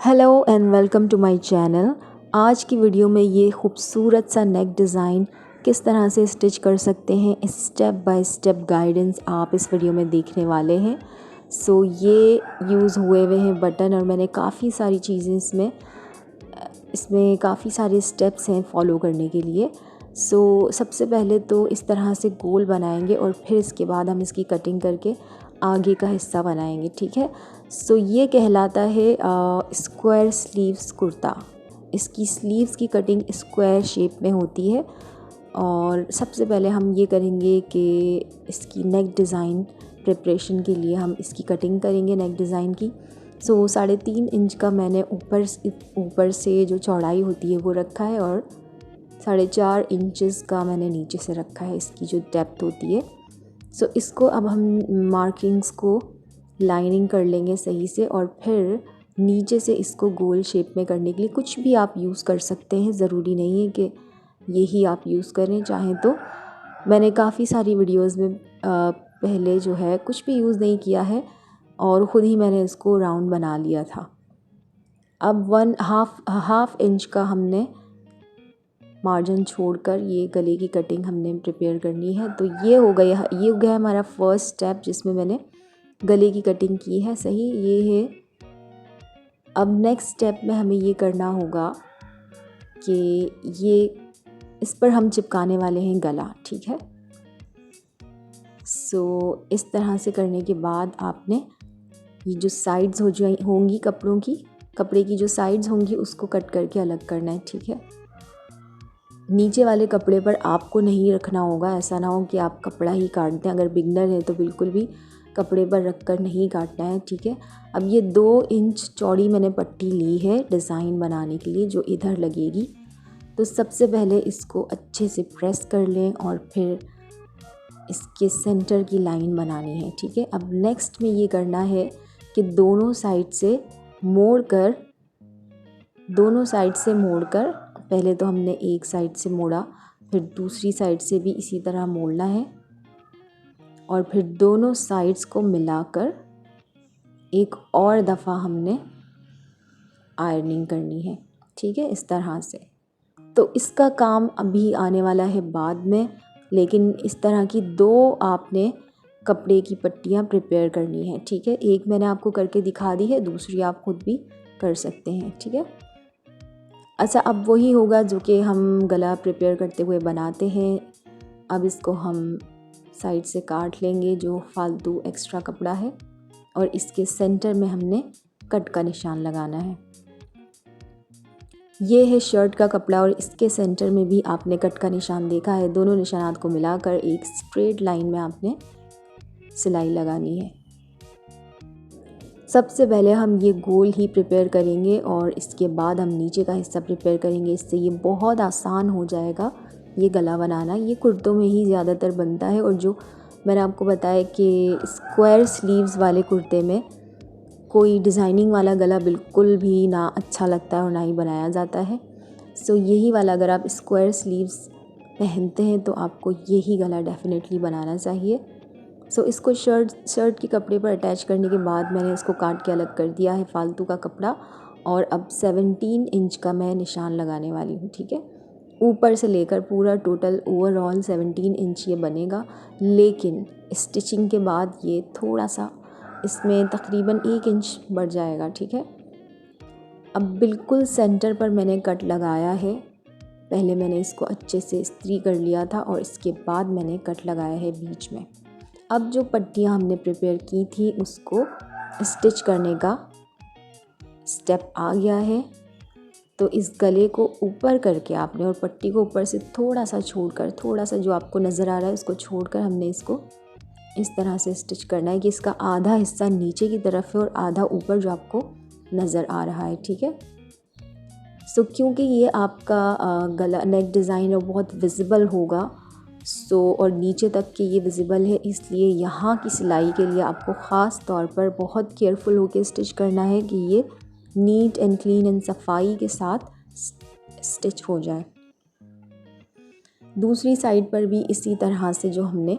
Hello and welcome to my channel. आज की video में ये खूबसूरत सा नेक डिज़ाइन किस तरह से स्टिच कर सकते हैं, स्टेप बाय स्टेप गाइडेंस आप इस वीडियो में देखने वाले हैं। ये यूज़ हुए हैं बटन और मैंने काफ़ी सारी चीज़ें इसमें काफ़ी सारे स्टेप्स हैं फॉलो करने के लिए। सबसे पहले तो इस तरह से गोल बनाएंगे और फिर इसके बाद हम इसकी कटिंग करके आगे का हिस्सा बनाएंगे, ठीक है। ये कहलाता है स्क्वायर स्लीव्स कुर्ता। इसकी स्लीव्स की कटिंग स्क्वायर शेप में होती है और सबसे पहले हम ये करेंगे कि इसकी नेक डिज़ाइन प्रिपरेशन के लिए हम इसकी कटिंग करेंगे नेक डिज़ाइन की। 3.5 इंच का मैंने ऊपर से जो चौड़ाई होती है वो रखा है और 4.5 इंचेस का मैंने नीचे से रखा है इसकी जो डेप्थ होती है। इसको अब हम मार्किंग्स को लाइनिंग कर लेंगे सही से और फिर नीचे से इसको गोल शेप में करने के लिए कुछ भी आप यूज़ कर सकते हैं, ज़रूरी नहीं है कि यही आप यूज़ करें। चाहें तो मैंने काफ़ी सारी वीडियोस में पहले जो है कुछ भी यूज़ नहीं किया है और ख़ुद ही मैंने इसको राउंड बना लिया था। अब हाफ इंच का हमने मार्जिन छोड़कर ये गले की कटिंग हमने प्रिपेयर करनी है। तो ये हो गया हमारा फर्स्ट स्टेप जिसमें मैंने गले की कटिंग की है, सही ये है। अब नेक्स्ट स्टेप में हमें ये करना होगा कि ये इस पर हम चिपकाने वाले हैं गला, ठीक है। इस तरह से करने के बाद आपने ये जो साइड्स होंगी कपड़े की जो साइड्स होंगी उसको कट करके अलग करना है, ठीक है। नीचे वाले कपड़े पर आपको नहीं रखना होगा, ऐसा ना हो कि आप कपड़ा ही काट दें। अगर बिगनर है तो बिल्कुल भी कपड़े पर रख कर नहीं काटना है, ठीक है। अब ये 2 इंच चौड़ी मैंने पट्टी ली है डिज़ाइन बनाने के लिए जो इधर लगेगी। तो सबसे पहले इसको अच्छे से प्रेस कर लें और फिर इसके सेंटर की लाइन बनानी है, ठीक है। अब नेक्स्ट में ये करना है कि दोनों साइड से मोड़कर पहले तो हमने एक साइड से मोड़ा, फिर दूसरी साइड से भी इसी तरह मोड़ना है और फिर दोनों साइड्स को मिलाकर एक और दफ़ा हमने आयरनिंग करनी है, ठीक है, इस तरह से। तो इसका काम अभी आने वाला है बाद में, लेकिन इस तरह की 2 आपने कपड़े की पट्टियाँ प्रिपेयर करनी है, ठीक है। एक मैंने आपको करके दिखा दी है, दूसरी आप खुद भी कर सकते हैं, ठीक है। अच्छा, अब वही होगा जो कि हम गला प्रिपेयर करते हुए बनाते हैं। अब इसको हम साइड से काट लेंगे जो फालतू एक्स्ट्रा कपड़ा है और इसके सेंटर में हमने कट का निशान लगाना है। ये है शर्ट का कपड़ा और इसके सेंटर में भी आपने कट का निशान देखा है। दोनों निशानात को मिलाकर एक स्ट्रेट लाइन में आपने सिलाई लगानी है। सबसे पहले हम ये गोल ही प्रिपेयर करेंगे और इसके बाद हम नीचे का हिस्सा प्रिपेयर करेंगे। इससे ये बहुत आसान हो जाएगा ये गला बनाना। ये कुर्तों में ही ज़्यादातर बनता है और जो मैंने आपको बताया कि स्क्वायर स्लीव्स वाले कुर्ते में कोई डिज़ाइनिंग वाला गला बिल्कुल भी ना अच्छा लगता है और ना ही बनाया जाता है। यही वाला अगर आप स्क्वायर स्लीव्स पहनते हैं तो आपको यही गला डेफिनेटली बनाना चाहिए। इसको शर्ट के कपड़े पर अटैच करने के बाद मैंने इसको काट के अलग कर दिया है फालतू का कपड़ा और अब 17 इंच का मैं निशान लगाने वाली हूँ, ठीक है। ऊपर से लेकर पूरा टोटल ओवरऑल 17 इंच ये बनेगा, लेकिन स्टिचिंग के बाद ये थोड़ा सा इसमें तकरीबन 1 इंच बढ़ जाएगा, ठीक है। अब बिल्कुल सेंटर पर मैंने कट लगाया है। पहले मैंने इसको अच्छे से इस्त्री कर लिया था और इसके बाद मैंने कट लगाया है बीच में। अब जो पट्टियाँ हमने प्रिपेयर की थी उसको स्टिच करने का स्टेप आ गया है। तो इस गले को ऊपर करके आपने और पट्टी को ऊपर से थोड़ा सा जो आपको नज़र आ रहा है उसको छोड़कर हमने इसको इस तरह से स्टिच करना है कि इसका आधा हिस्सा नीचे की तरफ है और आधा ऊपर जो आपको नज़र आ रहा है, ठीक है। क्योंकि ये आपका गला नेक डिज़ाइन है बहुत विजिबल होगा और नीचे तक कि ये विजिबल है, इसलिए यहाँ की सिलाई के लिए आपको ख़ास तौर पर बहुत केयरफुल होकर स्टिच करना है कि ये नीट एंड क्लीन एंड सफाई के साथ स्टिच हो जाए। दूसरी साइड पर भी इसी तरह से जो हमने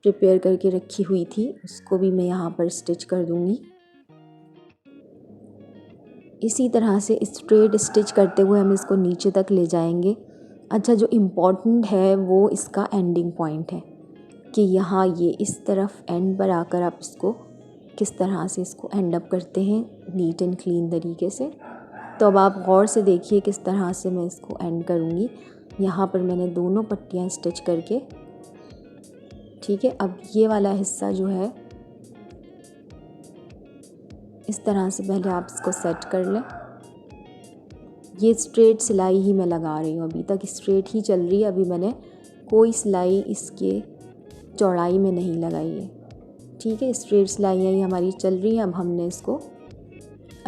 प्रिपेयर करके रखी हुई थी उसको भी मैं यहाँ पर स्टिच कर दूँगी। इसी तरह से स्ट्रेट स्टिच करते हुए हम इसको नीचे तक ले जाएंगे। अच्छा, जो इम्पोर्टेंट है वो इसका एंडिंग पॉइंट है कि यहाँ ये इस तरफ एंड पर आकर आप इसको किस तरह से इसको एंड अप करते हैं नीट एंड क्लीन तरीके से। तो अब आप गौर से देखिए किस तरह से मैं इसको एंड करूँगी। यहाँ पर मैंने दोनों पट्टियाँ स्टिच करके, ठीक है। अब ये वाला हिस्सा जो है इस तरह से पहले आप इसको सेट कर लें। ये स्ट्रेट सिलाई ही मैं लगा रही हूँ, अभी तक स्ट्रेट ही चल रही है, अभी मैंने कोई सिलाई इसके चौड़ाई में नहीं लगाई है, ठीक है। स्ट्रेट सिलाइयाँ ही हमारी चल रही हैं। अब हमने इसको,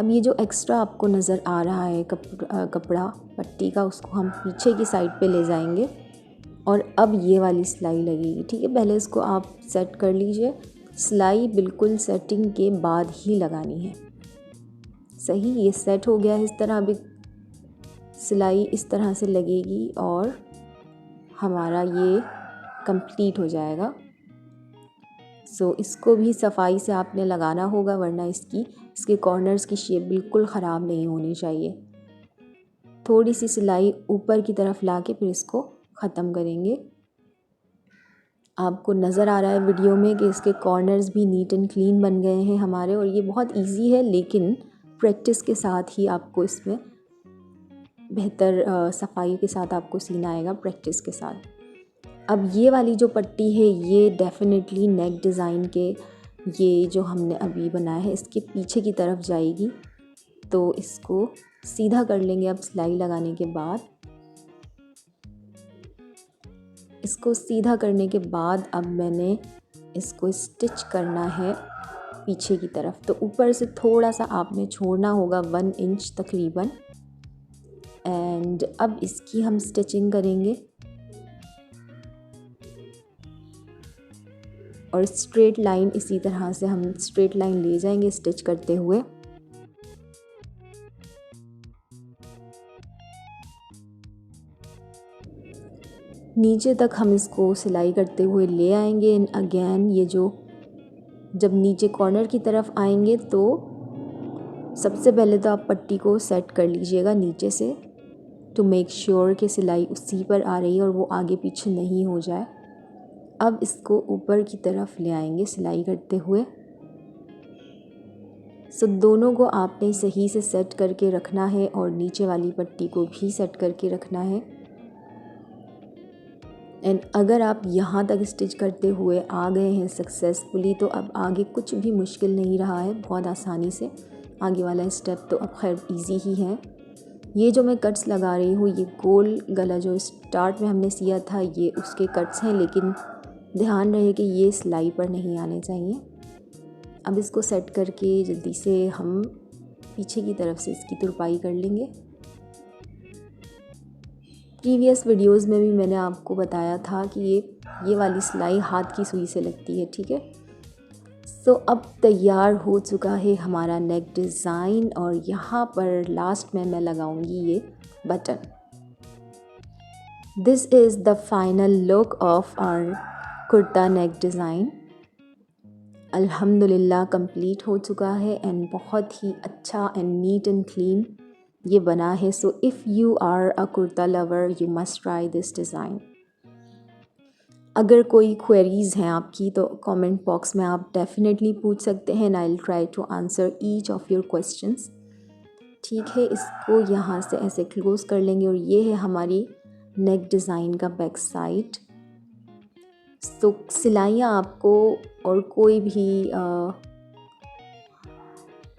अब ये जो एक्स्ट्रा आपको नज़र आ रहा है कपड़ा पट्टी का, उसको हम पीछे की साइड पे ले जाएंगे और अब ये वाली सिलाई लगेगी, ठीक है। पहले इसको आप सेट कर लीजिए, सिलाई बिल्कुल सेटिंग के बाद ही लगानी है। सही, ये सेट हो गया है इस तरह। अभी सिलाई इस तरह से लगेगी और हमारा ये कंप्लीट हो जाएगा। सो इसको भी सफाई से आपने लगाना होगा, वरना इसके कॉर्नर्स की शेप बिल्कुल ख़राब नहीं होनी चाहिए। थोड़ी सी सिलाई ऊपर की तरफ ला के फिर इसको ख़त्म करेंगे। आपको नज़र आ रहा है वीडियो में कि इसके कॉर्नर्स भी नीट एंड क्लीन बन गए हैं हमारे, और ये बहुत इजी है, लेकिन प्रैक्टिस के साथ ही आपको इसमें बेहतर सफाई के साथ आपको सीना आएगा, प्रैक्टिस के साथ। अब ये वाली जो पट्टी है ये डेफिनेटली नेक डिज़ाइन के, ये जो हमने अभी बनाया है इसके पीछे की तरफ जाएगी। तो इसको सीधा कर लेंगे अब सिलाई लगाने के बाद। इसको सीधा करने के बाद अब मैंने इसको स्टिच करना है पीछे की तरफ। तो ऊपर से थोड़ा सा आपने छोड़ना होगा 1 इंच तकरीबन। एंड अब इसकी हम स्टिचिंग करेंगे और स्ट्रेट लाइन इसी तरह से हम स्ट्रेट लाइन ले जाएंगे स्टिच करते हुए। नीचे तक हम इसको सिलाई करते हुए ले आएंगे। एंड अगेन ये जो जब नीचे कॉर्नर की तरफ आएंगे तो सबसे पहले तो आप पट्टी को सेट कर लीजिएगा नीचे से, टू मेक श्योर कि सिलाई उसी पर आ रही है और वो आगे पीछे नहीं हो जाए। अब इसको ऊपर की तरफ ले आएंगे सिलाई करते हुए। सो दोनों को आपने सही से सेट करके रखना है और नीचे वाली पट्टी को भी सेट करके रखना है। एंड अगर आप यहाँ तक स्टिच करते हुए आ गए हैं सक्सेसफुली, तो अब आगे कुछ भी मुश्किल नहीं रहा है, बहुत आसानी से आगे वाला स्टेप तो अब खैर इजी ही है। ये जो मैं कट्स लगा रही हूँ, ये गोल गला जो स्टार्ट में हमने सिया था ये उसके कट्स हैं, लेकिन ध्यान रहे कि ये सिलाई पर नहीं आने चाहिए। अब इसको सेट करके जल्दी से हम पीछे की तरफ से इसकी तुरपाई कर लेंगे। प्रीवियस वीडियोस में भी मैंने आपको बताया था कि ये वाली सिलाई हाथ की सुई से लगती है, ठीक है। सो अब तैयार हो चुका है हमारा नेक डिज़ाइन और यहाँ पर लास्ट में मैं लगाऊंगी ये button. This is the final look of our kurta neck design. अल्हम्दुलिल्लाह कंप्लीट हो चुका है एंड बहुत ही अच्छा एंड नीट एंड क्लीन ये बना है। So if you are a kurta lover you must try this design. अगर कोई क्वेरीज़ हैं आपकी तो कमेंट बॉक्स में आप डेफिनेटली पूछ सकते हैं, and I will try to answer each of your questions, ठीक है। इसको यहाँ से ऐसे क्लोज़ कर लेंगे और ये है हमारी नेक डिज़ाइन का बैक साइड। सो सिलाइयाँ आपको और कोई भी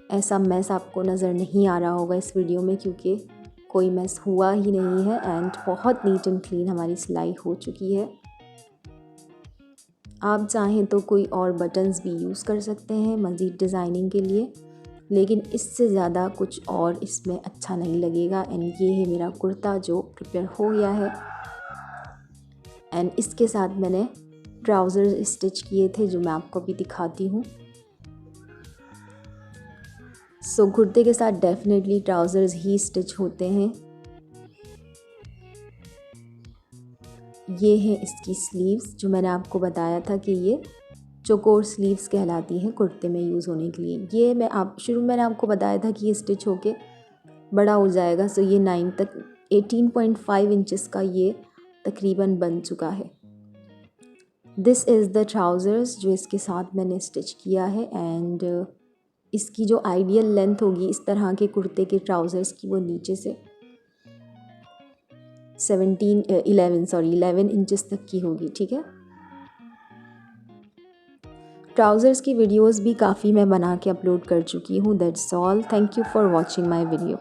ऐसा मैस आपको नज़र नहीं आ रहा होगा इस वीडियो में, क्योंकि कोई मैस हुआ ही नहीं है एंड बहुत नीट एंड क्लीन हमारी सिलाई हो चुकी है। आप चाहें तो कोई और बटन्स भी यूज़ कर सकते हैं मज़ीद डिज़ाइनिंग के लिए, लेकिन इससे ज़्यादा कुछ और इसमें अच्छा नहीं लगेगा। एंड ये है मेरा कुर्ता जो प्रिपेयर हो गया है। एंड इसके साथ मैंने ट्राउज़र स्टिच किए थे जो मैं आपको भी दिखाती हूँ। सो कुर्ते के साथ डेफिनेटली ट्राउज़र्स ही स्टिच होते हैं। ये है इसकी स्लीव्स जो मैंने आपको बताया था कि ये चौकोर स्लीव्स कहलाती हैं कुर्ते में यूज़ होने के लिए। ये शुरू में मैंने आपको बताया था कि ये स्टिच होके बड़ा हो जाएगा। सो ये 9 तक 18.5 इंचेस का ये तकरीबन बन चुका है। दिस इज़ द ट्राउज़र्स जो इसके साथ मैंने स्टिच किया है। एंड इसकी जो आइडियल लेंथ होगी इस तरह के कुर्ते के ट्राउज़र्स की, वो नीचे से 11 इंचेस तक की होगी। ठीक है, ट्राउज़र्स की वीडियोस भी काफ़ी मैं बना के अपलोड कर चुकी हूँ। That's all, thank you for watching my video.